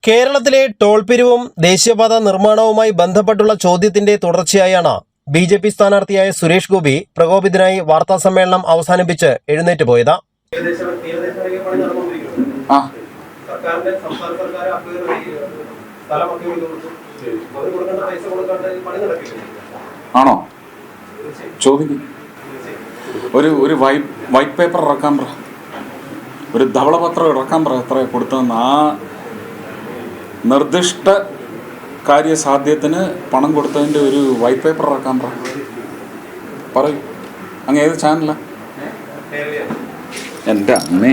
കേരളത്തിലെ ടോൾ പിരിവും ദേശീയപാത നിർമ്മാണവുമായി ബന്ധപ്പെട്ടുള്ള ചോദ്യത്തിന്റെ തുടർച്ചയായാണ് ബി.ജെ.പി. സ്ഥാനാർത്ഥിയായ സുരേഷ് ഗോപി പ്രകോപിതനായി വാർത്താസമ്മേളനം അവസാനിപ്പിച്ച് എഴുന്നേറ്റ് പോയത്. ആണോ? ചോദിക്കും. ഒരു വൈറ്റ് പേപ്പർ ഇറക്കാൻ പറ, ഒരു ധവളപത്രം ഇറക്കാൻ പറ, എത്ര കൊടുത്തതെന്ന്. ആ നിർദ്ദിഷ്ട കാര്യസാധ്യത്തിന് പണം കൊടുത്തതിൻ്റെ ഒരു വൈറ്റ് പേപ്പർ ഇറക്കാൻ പറയൂ. അങ്ങ് ഏത് ചാനലാ? എൻ്റെ അമ്മേ,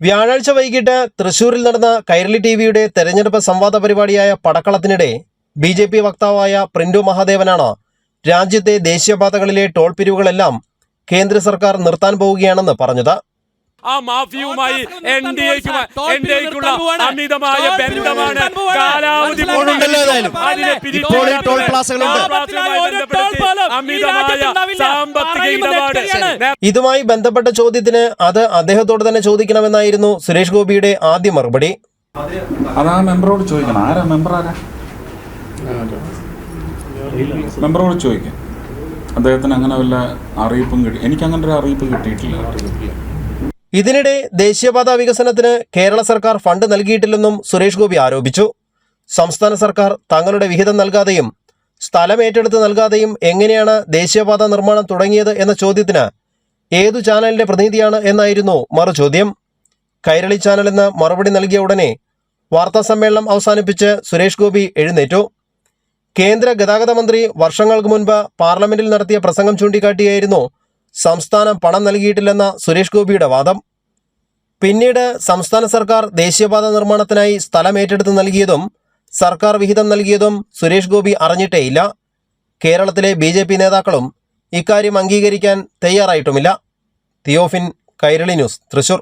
വ്യാഴാഴ്ച വൈകിട്ട് തൃശൂരിൽ നടന്ന കൈരളി ടിവിയുടെ തെരഞ്ഞെടുപ്പ് സംവാദ പരിപാടിയായ പടക്കളത്തിനിടെ ബി.ജെ.പി. വക്താവായ പ്രിന്റു മഹാദേവനാണ് രാജ്യത്തെ ദേശീയപാതകളിലെ ടോൾ പിരിവുകളെല്ലാം കേന്ദ്ര സർക്കാർ നിർത്താൻ പോവുകയാണെന്ന് പറഞ്ഞത്. ആ മാഫിയുമായി എൻഡിഎക്കുള്ള അമിതമായ ബന്ധമാണ്. കാലാവധി ഇതുമായി ബന്ധപ്പെട്ട ചോദ്യത്തിന് അത് അദ്ദേഹത്തോട് തന്നെ ചോദിക്കണമെന്നായിരുന്നു സുരേഷ് ഗോപിയുടെ ആദ്യ മറുപടി. അതാ മെമ്പറോട് ചോദിക്കണം. ആരാ മെമ്പർ? ആരാ മെമ്പറോട് ചോദിക്കാം. അദ്ദേഹത്തിന് അങ്ങനെ വല്ല അറിയിപ്പും എനിക്ക് അങ്ങനെ ഒരു അറിയിപ്പ് കിട്ടിയിട്ടില്ല. ഇതിനിടെ ദേശീയപാത വികസനത്തിന് കേരള സർക്കാർ ഫണ്ട് നൽകിയിട്ടില്ലെന്നും സുരേഷ് ഗോപി ആരോപിച്ചു. സംസ്ഥാന സർക്കാർ തങ്ങളുടെ വിഹിതം നൽകാതെയും സ്ഥലം ഏറ്റെടുത്ത് നൽകാതെയും എങ്ങനെയാണ് ദേശീയപാത നിർമ്മാണം തുടങ്ങിയത് എന്ന ചോദ്യത്തിന് ഏതു ചാനലിന്റെ പ്രതിനിധിയാണ് എന്നായിരുന്നു മറുചോദ്യം. കൈരളി ചാനലെന്ന് മറുപടി നൽകിയ ഉടനെ വാർത്താസമ്മേളനം അവസാനിപ്പിച്ച് സുരേഷ് ഗോപി എഴുന്നേറ്റു. കേന്ദ്ര ഗതാഗത മന്ത്രി വർഷങ്ങൾക്ക് മുൻപ് പാർലമെന്റിൽ നടത്തിയ പ്രസംഗം ചൂണ്ടിക്കാട്ടിയായിരുന്നു സംസ്ഥാനം പണം നൽകിയിട്ടില്ലെന്ന സുരേഷ് ഗോപിയുടെ വാദം. പിന്നീട് സംസ്ഥാന സർക്കാർ ദേശീയപാത നിർമ്മാണത്തിനായി സ്ഥലം ഏറ്റെടുത്ത് നൽകിയതും സർക്കാർ വിഹിതം നൽകിയതും സുരേഷ് ഗോപി അറിഞ്ഞിട്ടേയില്ല. കേരളത്തിലെ ബി.ജെ.പി. നേതാക്കളും ഇക്കാര്യം അംഗീകരിക്കാൻ തയ്യാറായിട്ടുമില്ല. തിയോഫിൻ, കൈരളി ന്യൂസ്, തൃശൂർ.